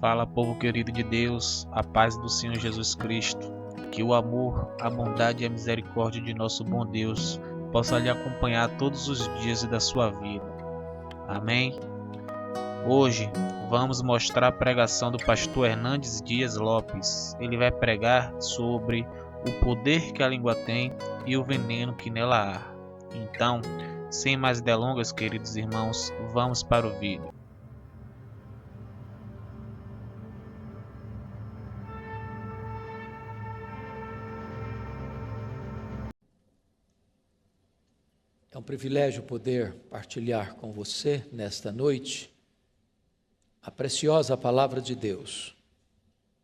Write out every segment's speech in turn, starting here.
Fala, povo querido de Deus, a paz do Senhor Jesus Cristo. Que o amor, a bondade e a misericórdia de nosso bom Deus possa lhe acompanhar todos os dias da sua vida. Amém? Hoje vamos mostrar a pregação do pastor Hernandes Dias Lopes. Ele vai pregar sobre o poder que a língua tem e o veneno que nela há. Então, sem mais delongas, queridos irmãos, vamos para o vídeo. É um privilégio poder partilhar com você nesta noite a preciosa palavra de Deus.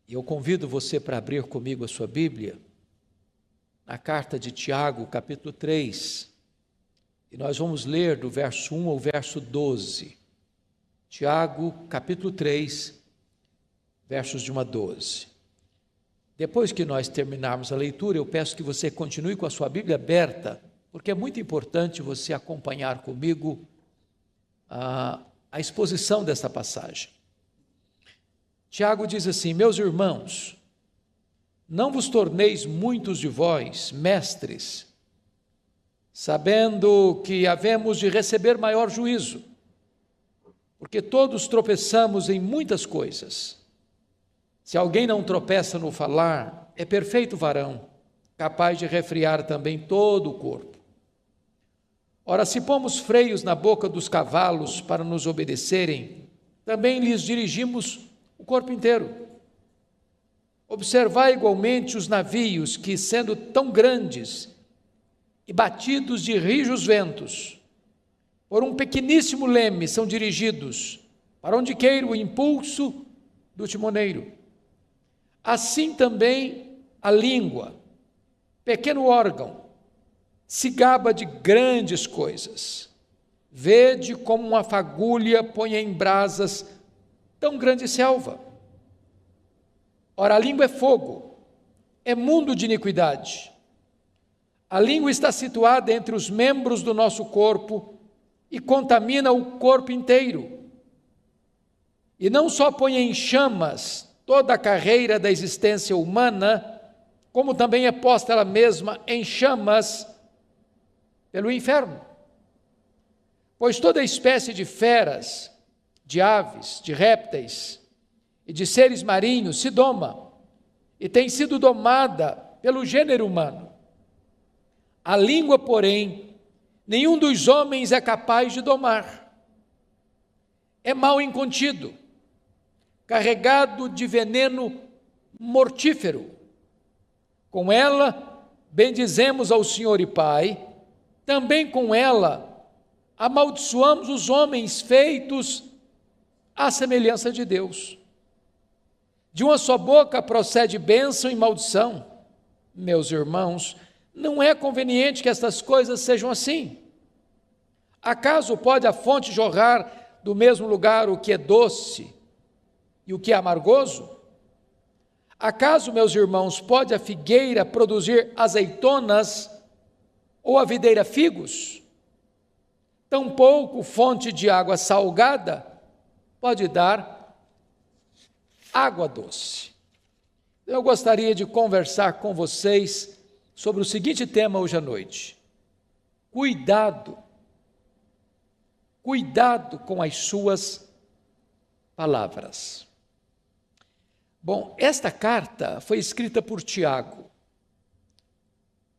E eu convido você para abrir comigo a sua Bíblia na carta de Tiago, capítulo 3. E nós vamos ler do verso 1 ao verso 12. Tiago, capítulo 3, versos de 1 a 12. Depois que nós terminarmos a leitura, eu peço que você continue com a sua Bíblia aberta, porque é muito importante você acompanhar comigo a exposição desta passagem. Tiago diz assim: meus irmãos, não vos torneis muitos de vós mestres, sabendo que havemos de receber maior juízo, porque todos tropeçamos em muitas coisas. Se alguém não tropeça no falar, é perfeito varão, capaz de refrear também todo o corpo. Ora, se pomos freios na boca dos cavalos para nos obedecerem, também lhes dirigimos o corpo inteiro. Observai igualmente os navios que, sendo tão grandes e batidos de rijos ventos, por um pequeníssimo leme são dirigidos para onde queira o impulso do timoneiro. Assim também a língua, pequeno órgão, se gaba de grandes coisas. Vede como uma fagulha põe em brasas tão grande selva. Ora, a língua é fogo, é mundo de iniquidade. A língua está situada entre os membros do nosso corpo e contamina o corpo inteiro. E não só põe em chamas toda a carreira da existência humana, como também é posta ela mesma em chamas pelo inferno. Pois toda espécie de feras, de aves, de répteis e de seres marinhos se doma e tem sido domada pelo gênero humano. A língua, porém, nenhum dos homens é capaz de domar. É mal incontido, carregado de veneno mortífero. Com ela bendizemos ao Senhor e Pai, também com ela amaldiçoamos os homens feitos à semelhança de Deus. De uma só boca procede bênção e maldição. Meus irmãos, não é conveniente que estas coisas sejam assim. Acaso pode a fonte jorrar do mesmo lugar o que é doce e o que é amargoso? Acaso, meus irmãos, pode a figueira produzir azeitonas ou a videira figos? Tampouco fonte de água salgada pode dar água doce. Eu gostaria de conversar com vocês sobre o seguinte tema hoje à noite: cuidado com as suas palavras. Bom, esta carta foi escrita por Tiago.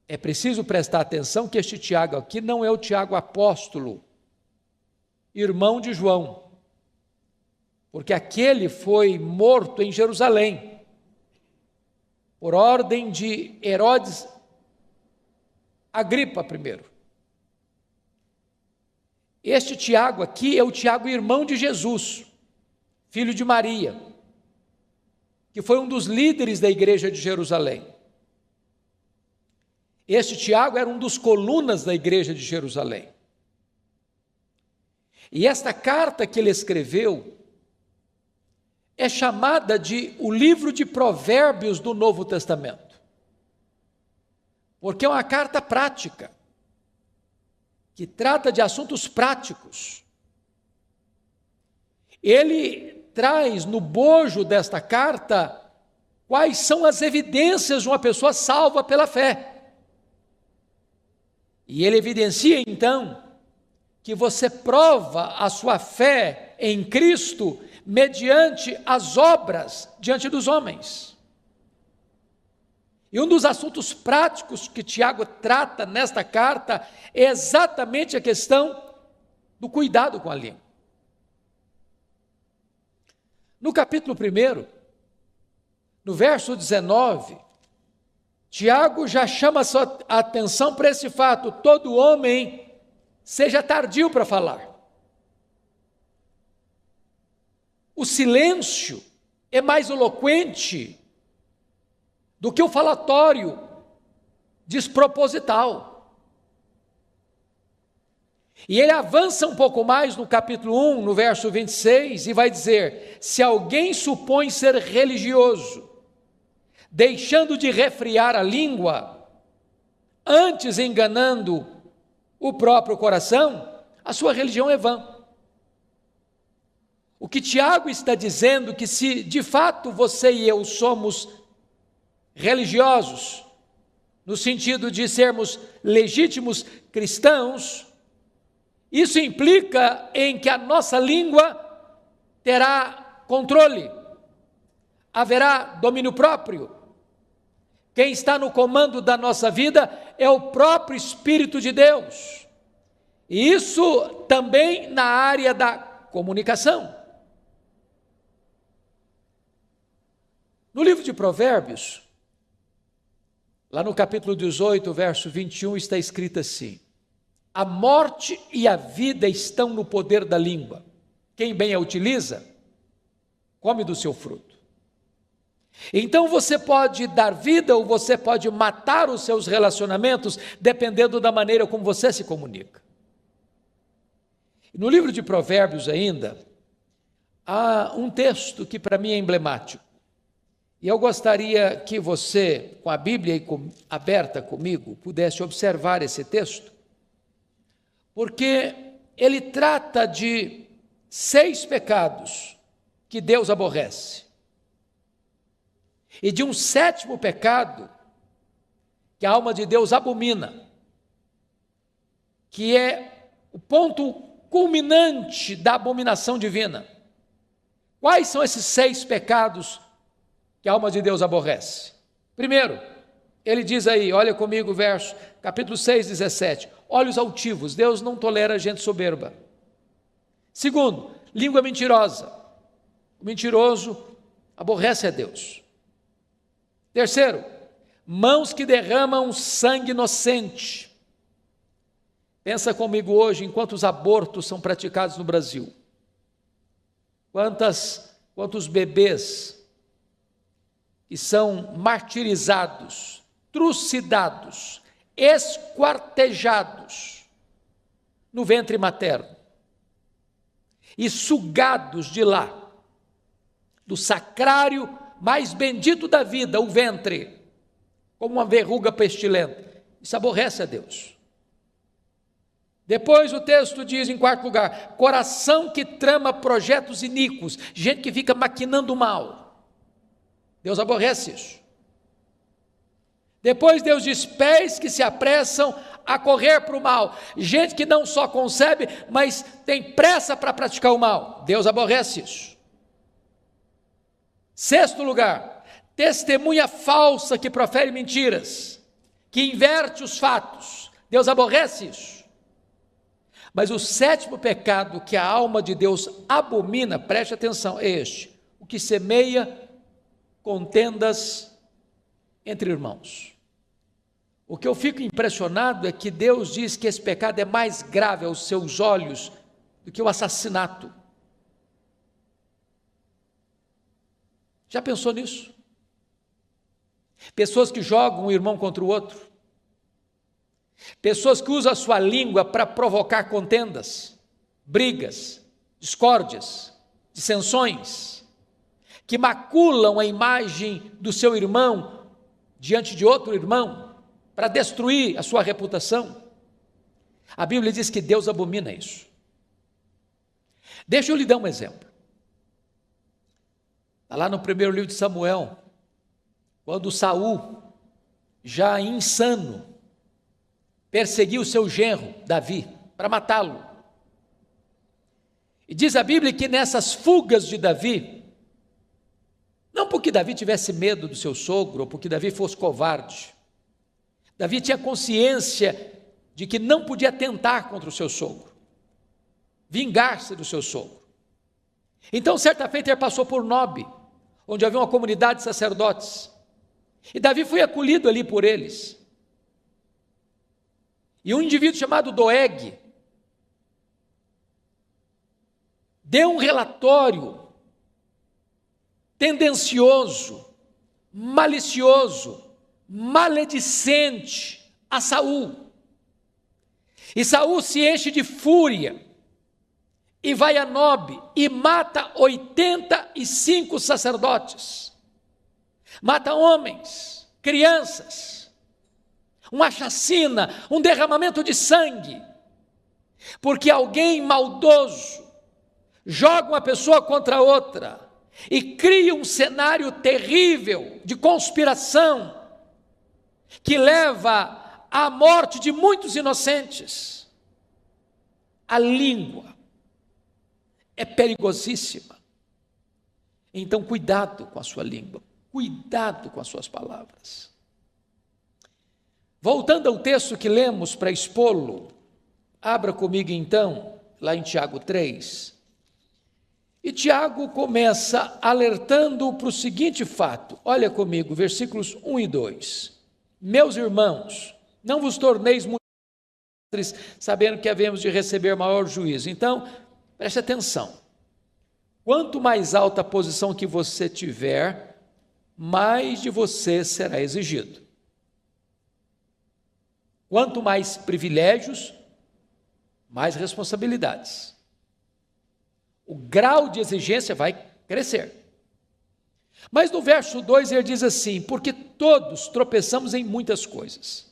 É preciso prestar atenção que este Tiago aqui não é o Tiago apóstolo, irmão de João, porque aquele foi morto em Jerusalém, por ordem de Herodes Agripa I. Este Tiago aqui é o Tiago irmão de Jesus, filho de Maria, que foi um dos líderes da igreja de Jerusalém. Este Tiago era um dos colunas da igreja de Jerusalém. E esta carta que ele escreveu é chamada de o livro de Provérbios do Novo Testamento, porque é uma carta prática, que trata de assuntos práticos. Ele traz no bojo desta carta quais são as evidências de uma pessoa salva pela fé. E ele evidencia então que você prova a sua fé em Cristo mediante as obras diante dos homens. E um dos assuntos práticos que Tiago trata nesta carta é exatamente a questão do cuidado com a língua. No capítulo 1, no verso 19, Tiago já chama a sua atenção para esse fato: todo homem seja tardio para falar. O silêncio é mais eloquente do que o falatório desproposital. E ele avança um pouco mais no capítulo 1, no verso 26, e vai dizer: se alguém supõe ser religioso, deixando de refrear a língua, antes enganando o próprio coração, a sua religião é vã. O que Tiago está dizendo é que se de fato você e eu somos religiosos, no sentido de sermos legítimos cristãos, isso implica em que a nossa língua terá controle, haverá domínio próprio. Quem está no comando da nossa vida é o próprio Espírito de Deus. E isso também na área da comunicação. No livro de Provérbios, lá no capítulo 18, verso 21, está escrito assim: a morte e a vida estão no poder da língua. Quem bem a utiliza, come do seu fruto. Então você pode dar vida ou você pode matar os seus relacionamentos, dependendo da maneira como você se comunica. No livro de Provérbios ainda, há um texto que para mim é emblemático. E eu gostaria que você, com a Bíblia aberta comigo, pudesse observar esse texto, porque ele trata de 6 pecados que Deus aborrece. E de um 7º pecado que a alma de Deus abomina, que é o ponto culminante da abominação divina. Quais são esses 6 pecados que a alma de Deus aborrece? Primeiro, ele diz aí, olha comigo o verso, capítulo 6, 17, olhos altivos, Deus não tolera gente soberba. Segundo, língua mentirosa, o mentiroso aborrece a Deus. Terceiro, mãos que derramam sangue inocente. Pensa comigo hoje em quantos abortos são praticados no Brasil. Quantos bebês que são martirizados, trucidados, esquartejados no ventre materno e sugados de lá, do sacrário mais bendito da vida, o ventre, como uma verruga pestilenta. Isso aborrece a Deus. Depois o texto diz, em 4º lugar, coração que trama projetos iníquos, gente que fica maquinando o mal. Deus aborrece isso. Depois Deus diz, pés que se apressam a correr para o mal, gente que não só concebe, mas tem pressa para praticar o mal. Deus aborrece isso. 6º lugar, testemunha falsa que profere mentiras, que inverte os fatos. Deus aborrece isso. Mas o 7º pecado que a alma de Deus abomina, preste atenção, é este: o que semeia contendas entre irmãos. O que eu fico impressionado é que Deus diz que esse pecado é mais grave aos seus olhos do que o assassinato. Já pensou nisso? Pessoas que jogam um irmão contra o outro. Pessoas que usam a sua língua para provocar contendas, brigas, discórdias, dissensões, que maculam a imagem do seu irmão diante de outro irmão, para destruir a sua reputação. A Bíblia diz que Deus abomina isso. Deixa eu lhe dar um exemplo. Está lá no primeiro livro de Samuel, quando Saul, já insano, perseguiu o seu genro, Davi, para matá-lo. E diz a Bíblia que nessas fugas de Davi, não porque Davi tivesse medo do seu sogro, ou porque Davi fosse covarde, Davi tinha consciência de que não podia atentar contra o seu sogro, vingar-se do seu sogro. Então, certa feita, ele passou por Nobe, onde havia uma comunidade de sacerdotes, e Davi foi acolhido ali por eles. E um indivíduo chamado Doeg deu um relatório tendencioso, malicioso, maledicente a Saul. E Saul se enche de fúria e vai a Nobe e mata 85 sacerdotes. Mata homens, crianças, uma chacina, um derramamento de sangue, porque alguém maldoso joga uma pessoa contra outra e cria um cenário terrível de conspiração que leva à morte de muitos inocentes. A língua é perigosíssima. Então, cuidado com a sua língua, cuidado com as suas palavras. Voltando ao texto que lemos para expô-lo, abra comigo então, lá em Tiago 3. E Tiago começa alertando para o seguinte fato. Olha comigo, versículos 1 e 2. Meus irmãos, não vos torneis muito sabendo que havemos de receber maior juízo. Então, preste atenção. Quanto mais alta a posição que você tiver, mais de você será exigido. Quanto mais privilégios, mais responsabilidades. O grau de exigência vai crescer. Mas no verso 2 ele diz assim: porque todos tropeçamos em muitas coisas.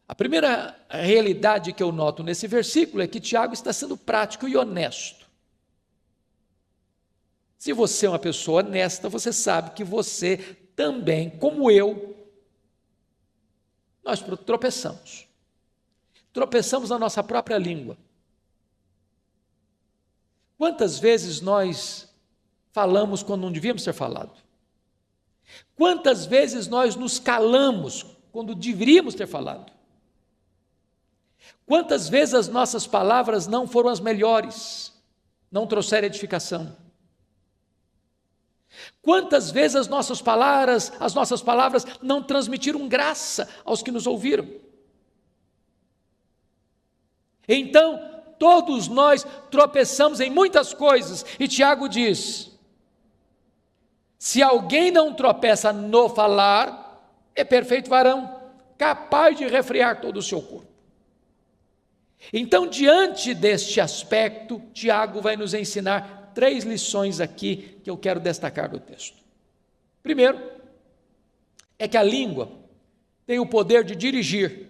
A primeira realidade que eu noto nesse versículo é que Tiago está sendo prático e honesto. Se você é uma pessoa honesta, você sabe que você também, como eu, nós tropeçamos. Tropeçamos na nossa própria língua. Quantas vezes nós falamos quando não devíamos ter falado? Quantas vezes nós nos calamos quando deveríamos ter falado? Quantas vezes as nossas palavras não foram as melhores, não trouxeram edificação? Quantas vezes as nossas palavras não transmitiram graça aos que nos ouviram? Então, todos nós tropeçamos em muitas coisas, e Tiago diz: se alguém não tropeça no falar, é perfeito varão, capaz de refrear todo o seu corpo. Então, diante deste aspecto, Tiago vai nos ensinar 3 lições aqui que eu quero destacar do texto. Primeiro, é que a língua tem o poder de dirigir.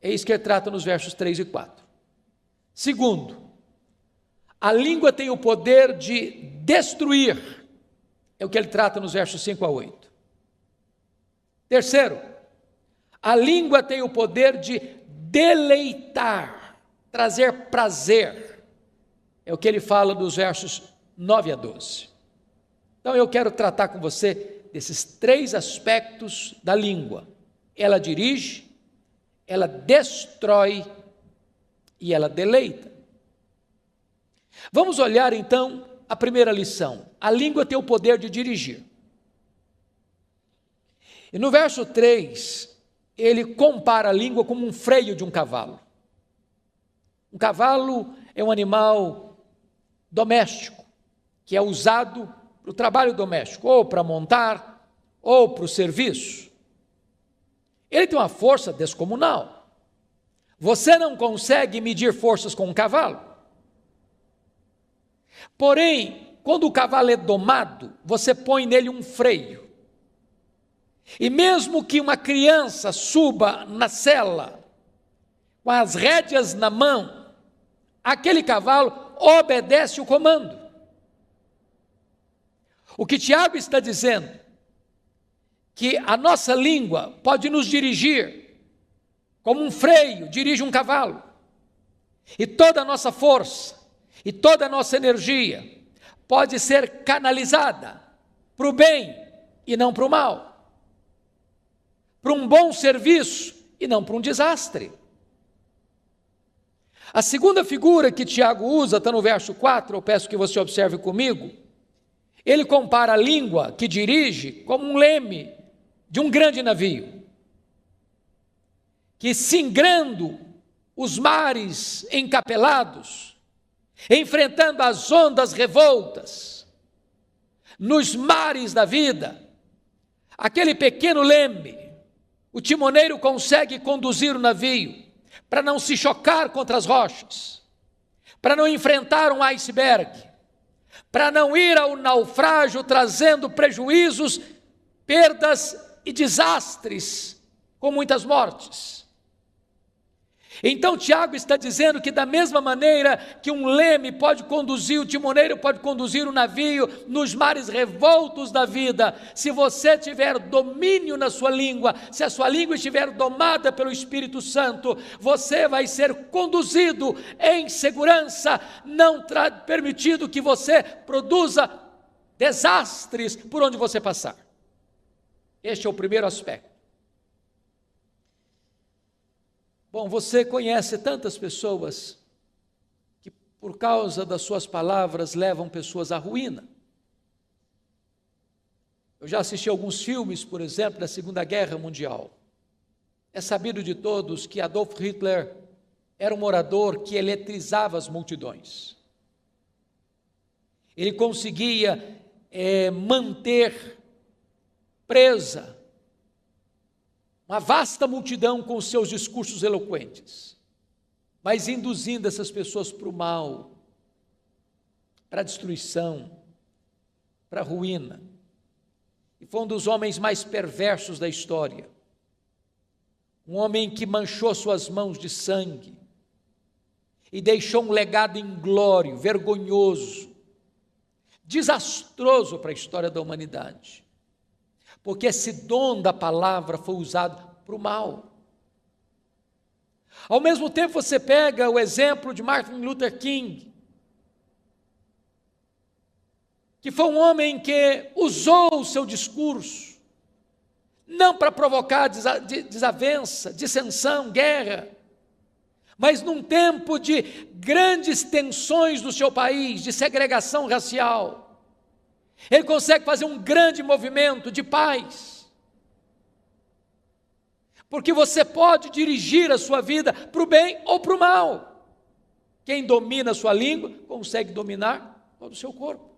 É isso que ele trata nos versos 3 e 4. Segundo, a língua tem o poder de destruir. É o que ele trata nos versos 5 a 8. Terceiro, a língua tem o poder de deleitar, trazer prazer. É o que ele fala dos versos 9 a 12. Então eu quero tratar com você desses 3 aspectos da língua. Ela dirige, ela destrói e ela deleita. Vamos olhar então a primeira lição. A língua tem o poder de dirigir. E no verso 3, ele compara a língua como um freio de um cavalo. Um cavalo é um animal doméstico, que é usado para o trabalho doméstico, ou para montar, ou para o serviço. Ele tem uma força descomunal. Você não consegue medir forças com um cavalo. Porém, quando o cavalo é domado, você põe nele um freio. E mesmo que uma criança suba na sela, com as rédeas na mão, aquele cavalo obedece o comando. O que Tiago está dizendo, que a nossa língua pode nos dirigir, como um freio dirige um cavalo, e toda a nossa força, e toda a nossa energia, pode ser canalizada para o bem e não para o mal, para um bom serviço e não para um desastre. A segunda figura que Tiago usa, está no verso 4, eu peço que você observe comigo. Ele compara a língua que dirige como um leme de um grande navio, que singrando os mares encapelados, enfrentando as ondas revoltas, nos mares da vida, aquele pequeno leme, o timoneiro consegue conduzir o navio para não se chocar contra as rochas, para não enfrentar um iceberg, para não ir ao naufrágio trazendo prejuízos, perdas e desastres, com muitas mortes. Então Tiago está dizendo que da mesma maneira que um leme pode conduzir, o timoneiro pode conduzir o navio nos mares revoltos da vida, se você tiver domínio na sua língua, se a sua língua estiver domada pelo Espírito Santo, você vai ser conduzido em segurança, não permitido que você produza desastres por onde você passar. Este é o primeiro aspecto. Bom, você conhece tantas pessoas que, por causa das suas palavras, levam pessoas à ruína. Eu já assisti alguns filmes, por exemplo, da Segunda Guerra Mundial. É sabido de todos que Adolf Hitler era um orador que eletrizava as multidões. Ele conseguia manter presa uma vasta multidão com os seus discursos eloquentes, mas induzindo essas pessoas para o mal, para a destruição, para a ruína. E foi um dos homens mais perversos da história. Um homem que manchou suas mãos de sangue e deixou um legado inglório, vergonhoso, desastroso para a história da humanidade. Porque esse dom da palavra foi usado para o mal. Ao mesmo tempo, você pega o exemplo de Martin Luther King, que foi um homem que usou o seu discurso, não para provocar desavença, dissensão, guerra, mas num tempo de grandes tensões no seu país, de segregação racial, ele consegue fazer um grande movimento de paz. Porque você pode dirigir a sua vida para o bem ou para o mal. Quem domina a sua língua, consegue dominar todo o seu corpo.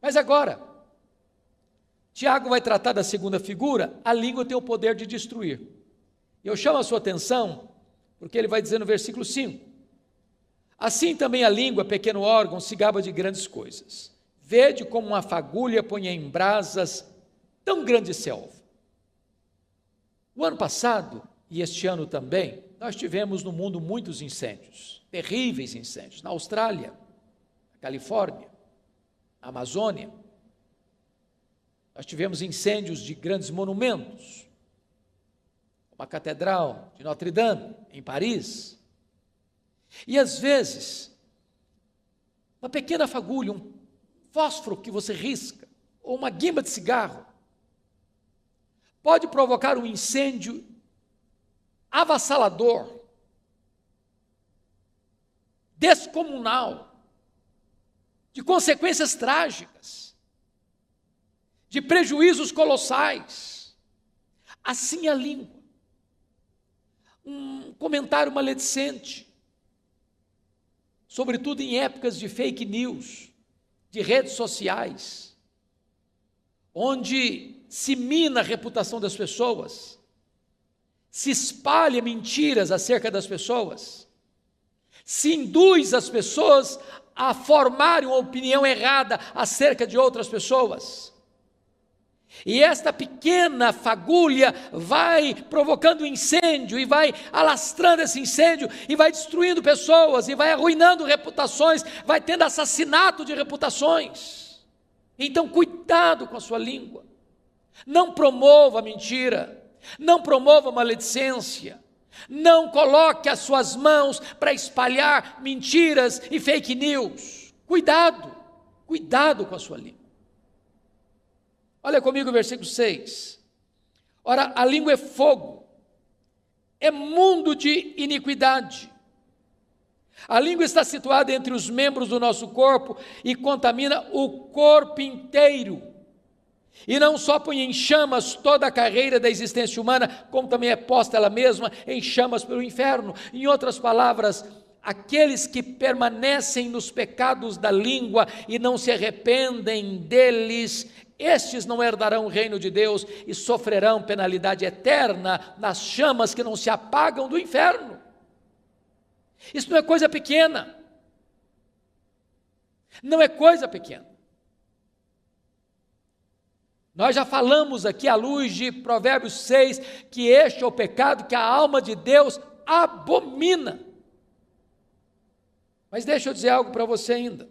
Mas agora, Tiago vai tratar da segunda figura, a língua tem o poder de destruir. E eu chamo a sua atenção, porque ele vai dizer no versículo 5, assim também a língua, pequeno órgão, se gaba de grandes coisas. Vede como uma fagulha põe em brasas tão grande selva. O ano passado, e este ano também, nós tivemos no mundo muitos incêndios, terríveis incêndios, na Austrália, na Califórnia, na Amazônia. Nós tivemos incêndios de grandes monumentos, como a Catedral de Notre Dame, em Paris. E às vezes, uma pequena fagulha, um fósforo que você risca, ou uma guimba de cigarro, pode provocar um incêndio avassalador, descomunal, de consequências trágicas, de prejuízos colossais. Assim a língua. Um comentário maledicente, sobretudo em épocas de fake news, de redes sociais, onde se mina a reputação das pessoas, se espalha mentiras acerca das pessoas, se induz as pessoas a formarem uma opinião errada acerca de outras pessoas. E esta pequena fagulha vai provocando incêndio, e vai alastrando esse incêndio, e vai destruindo pessoas, e vai arruinando reputações, vai tendo assassinato de reputações. Então, cuidado com a sua língua. Não promova mentira, não promova maledicência, não coloque as suas mãos para espalhar mentiras e fake news. Cuidado, cuidado com a sua língua. Olha comigo o versículo 6. Ora, a língua é fogo, é mundo de iniquidade. A língua está situada entre os membros do nosso corpo e contamina o corpo inteiro. E não só põe em chamas toda a carreira da existência humana, como também é posta ela mesma em chamas pelo inferno. Em outras palavras, aqueles que permanecem nos pecados da língua e não se arrependem deles, estes não herdarão o reino de Deus e sofrerão penalidade eterna nas chamas que não se apagam do inferno. Isso não é coisa pequena. Não é coisa pequena. Nós já falamos aqui, à luz de Provérbios 6, que este é o pecado que a alma de Deus abomina. Mas deixa eu dizer algo para você ainda.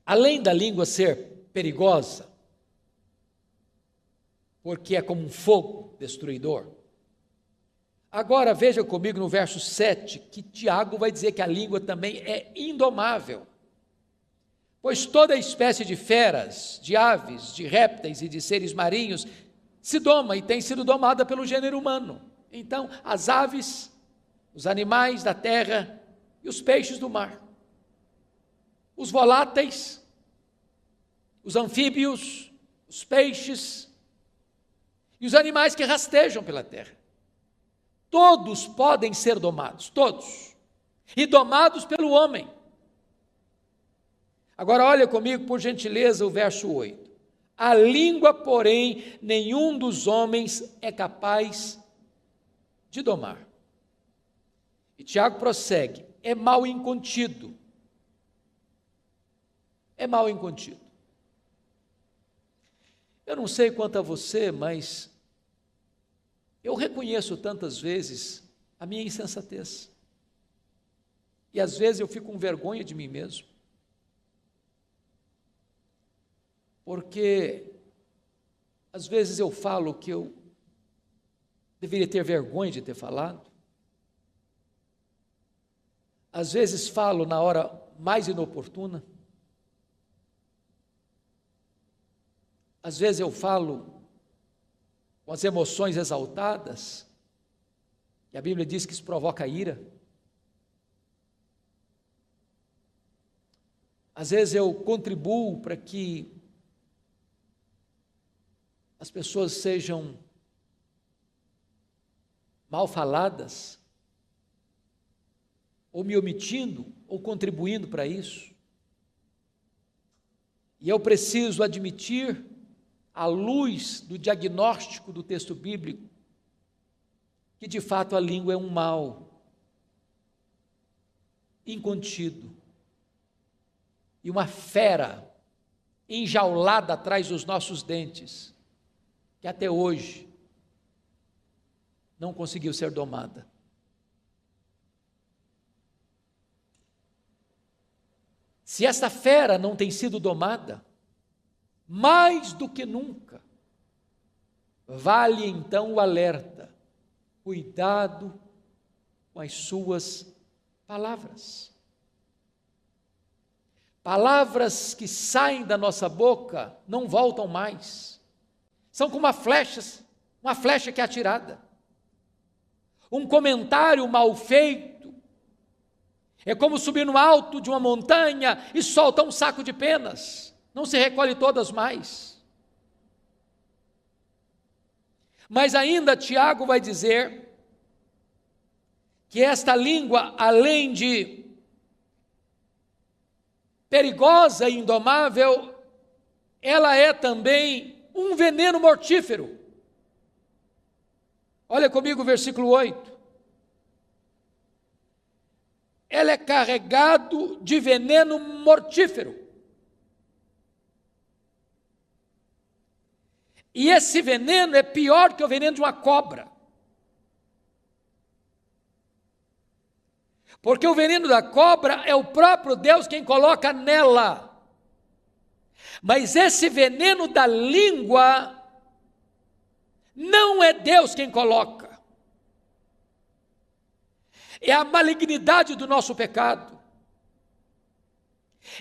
Além da língua ser perigosa, porque é como um fogo destruidor, agora veja comigo no verso 7, que Tiago vai dizer que a língua também é indomável. Pois toda espécie de feras, de aves, de répteis e de seres marinhos se doma e tem sido domada pelo gênero humano. Então, as aves, os animais da terra e os peixes do mar, os voláteis, os anfíbios, os peixes e os animais que rastejam pela terra. Todos podem ser domados, todos, e domados pelo homem. Agora olha comigo, por gentileza, o verso 8. A língua, porém, nenhum dos homens é capaz de domar. E Tiago prossegue, é mal incontido. É mal incontido. Eu não sei quanto a você, mas eu reconheço tantas vezes a minha insensatez. E às vezes eu fico com vergonha de mim mesmo. Porque às vezes eu falo que eu deveria ter vergonha de ter falado. Às vezes falo na hora mais inoportuna. Às vezes eu falo com as emoções exaltadas, e a Bíblia diz que isso provoca ira. Às vezes eu contribuo para que as pessoas sejam mal faladas, ou me omitindo, ou contribuindo para isso. E eu preciso admitir, à luz do diagnóstico do texto bíblico, que de fato a língua é um mal incontido e uma fera enjaulada atrás dos nossos dentes, que até hoje não conseguiu ser domada. Se essa fera não tem sido domada, mais do que nunca, vale então o alerta, cuidado com as suas palavras. Palavras que saem da nossa boca não voltam mais, são como uma flecha que é atirada. Um comentário mal feito é como subir no alto de uma montanha e soltar um saco de penas, não se recolhe todas mais. Mas ainda Tiago vai dizer que esta língua, além de perigosa e indomável, ela é também um veneno mortífero. Olha comigo o versículo 8. Ela é carregado de veneno mortífero. E esse veneno é pior que o veneno de uma cobra. Porque o veneno da cobra é o próprio Deus quem coloca nela. Mas esse veneno da língua não é Deus quem coloca. É a malignidade do nosso pecado.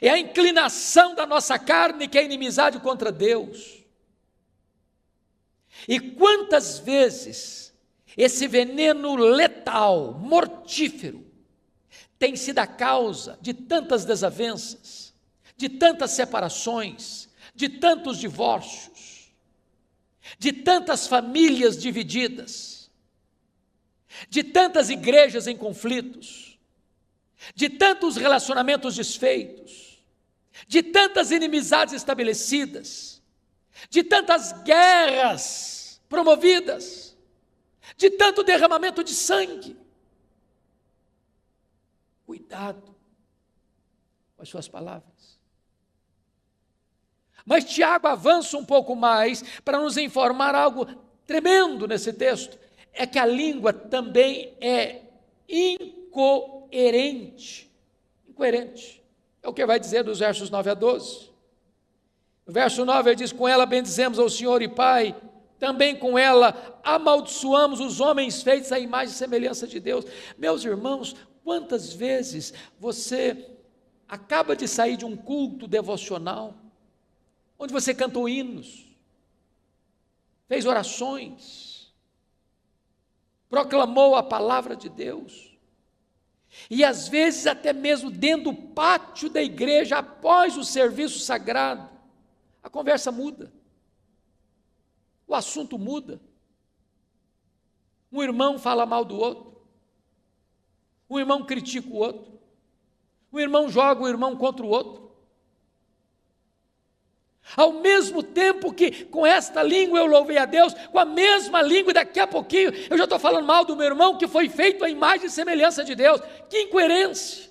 É a inclinação da nossa carne que é inimizade contra Deus. E quantas vezes esse veneno letal, mortífero, tem sido a causa de tantas desavenças, de tantas separações, de tantos divórcios, de tantas famílias divididas, de tantas igrejas em conflitos, de tantos relacionamentos desfeitos, de tantas inimizades estabelecidas, de tantas guerras promovidas, de tanto derramamento de sangue. Cuidado com as suas palavras. Mas Tiago avança um pouco mais para nos informar algo tremendo nesse texto. É que a língua também é incoerente. Incoerente. É o que vai dizer dos versos 9 a 12. No verso 9 ele diz: com ela bendizemos ao Senhor e Pai, também com ela amaldiçoamos os homens feitos à imagem e semelhança de Deus. Meus irmãos, quantas vezes você acaba de sair de um culto devocional, onde você cantou hinos, fez orações, proclamou a palavra de Deus, e às vezes até mesmo dentro do pátio da igreja, após o serviço sagrado, a conversa muda, o assunto muda, um irmão fala mal do outro, um irmão critica o outro, um irmão joga o irmão contra o outro. Ao mesmo tempo que com esta língua eu louvei a Deus, com a mesma língua, daqui a pouquinho eu já estou falando mal do meu irmão que foi feito à imagem e semelhança de Deus. Que incoerência!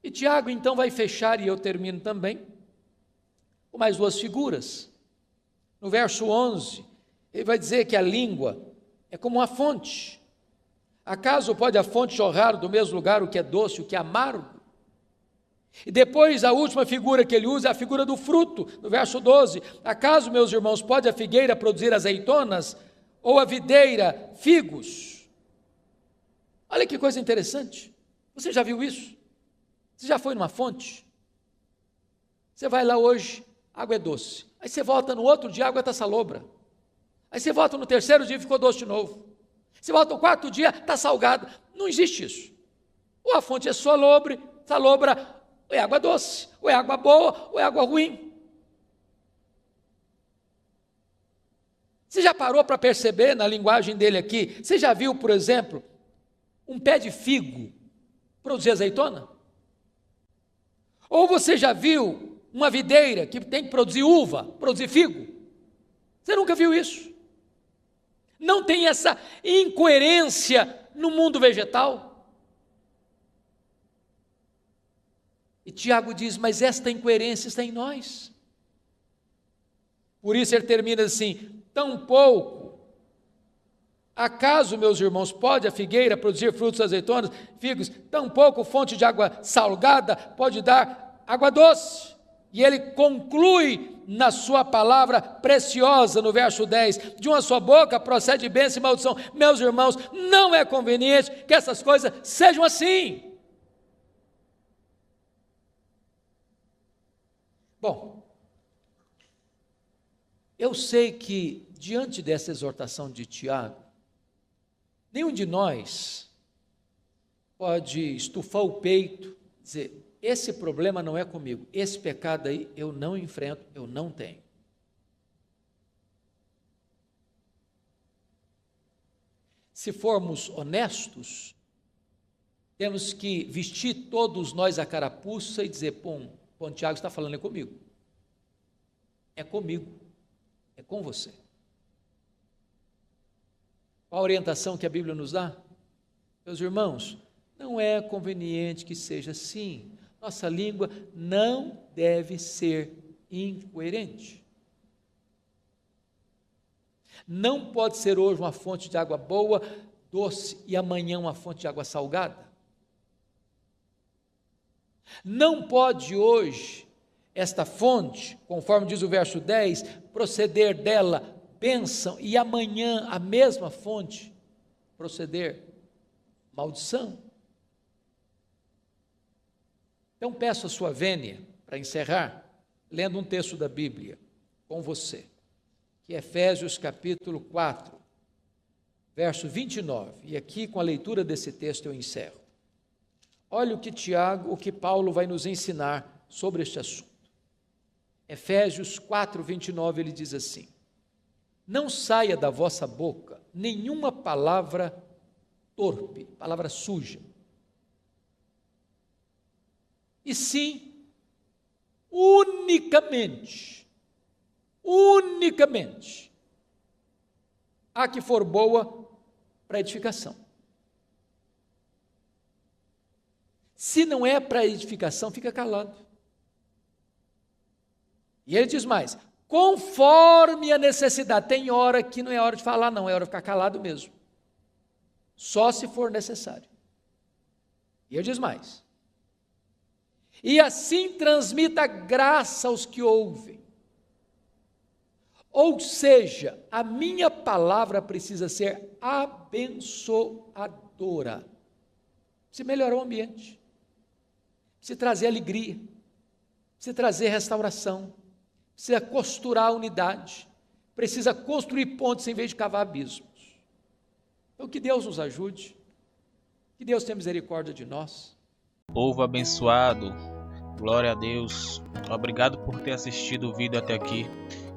E Tiago então vai fechar, e eu termino também, com mais duas figuras. No verso 11, ele vai dizer que a língua é como uma fonte. Acaso pode a fonte jorrar do mesmo lugar o que é doce e o que é amargo? E depois a última figura que ele usa é a figura do fruto, no verso 12. Acaso, meus irmãos, pode a figueira produzir azeitonas ou a videira figos? Olha que coisa interessante. Você já viu isso? Você já foi numa fonte? Você vai lá hoje, a água é doce. Aí você volta no outro dia, a água está salobra. Aí você volta no terceiro dia e ficou doce de novo. Você volta no quarto dia, está salgado. Não existe isso. Ou a fonte é salobra, ou é água doce, ou é água boa, ou é água ruim. Você já parou para perceber na linguagem dele aqui? Você já viu, por exemplo, um pé de figo produzir azeitona? Ou você já viu uma videira que tem que produzir uva, produzir figo? Você nunca viu isso? Não tem essa incoerência no mundo vegetal? E Tiago diz, mas esta incoerência está em nós. Por isso ele termina assim: tampouco, acaso, meus irmãos, pode a figueira produzir frutos azeitonas, figos? Tampouco fonte de água salgada pode dar água doce. E ele conclui na sua palavra preciosa, no verso 10, de uma só boca procede bênção e maldição. Meus irmãos, não é conveniente que essas coisas sejam assim. Bom, eu sei que diante dessa exortação de Tiago, nenhum de nós pode estufar o peito e dizer: esse problema não é comigo, esse pecado aí eu não enfrento, eu não tenho. Se formos honestos, temos que vestir todos nós a carapuça e dizer: pô, Tiago está falando é comigo, é com você. Qual a orientação que a Bíblia nos dá? Meus irmãos, não é conveniente que seja assim. Nossa língua não deve ser incoerente. Não pode ser hoje uma fonte de água boa, doce, e amanhã uma fonte de água salgada. Não pode hoje esta fonte, conforme diz o verso 10, proceder dela bênção, e amanhã a mesma fonte proceder maldição. Então peço a sua vênia, para encerrar, lendo um texto da Bíblia com você, que é Efésios capítulo 4, verso 29, e aqui com a leitura desse texto eu encerro. Olha o que Paulo vai nos ensinar sobre este assunto. Efésios 4, 29, ele diz assim: não saia da vossa boca nenhuma palavra torpe, palavra suja, e sim, unicamente, a que for boa para edificação. Se não é para edificação, fica calado. E ele diz mais, conforme a necessidade. Tem hora que não é hora de falar, não, é hora de ficar calado mesmo. Só se for necessário. E ele diz mais, e assim transmita graça aos que ouvem. Ou seja, a minha palavra precisa ser abençoadora. Precisa melhorar o ambiente, precisa trazer alegria, precisa trazer restauração, precisa costurar a unidade, precisa construir pontes em vez de cavar abismos. Então que Deus nos ajude, que Deus tenha misericórdia de nós. Povo abençoado, glória a Deus, obrigado por ter assistido o vídeo até aqui.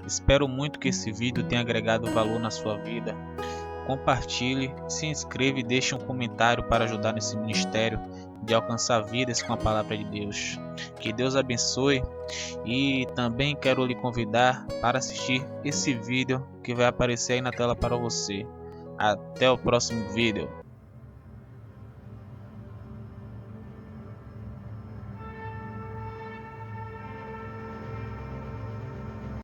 Espero muito que esse vídeo tenha agregado valor na sua vida. Compartilhe, se inscreva e deixe um comentário para ajudar nesse ministério de alcançar vidas com a palavra de Deus. Que Deus abençoe, e também quero lhe convidar para assistir esse vídeo que vai aparecer aí na tela para você. Até o próximo vídeo.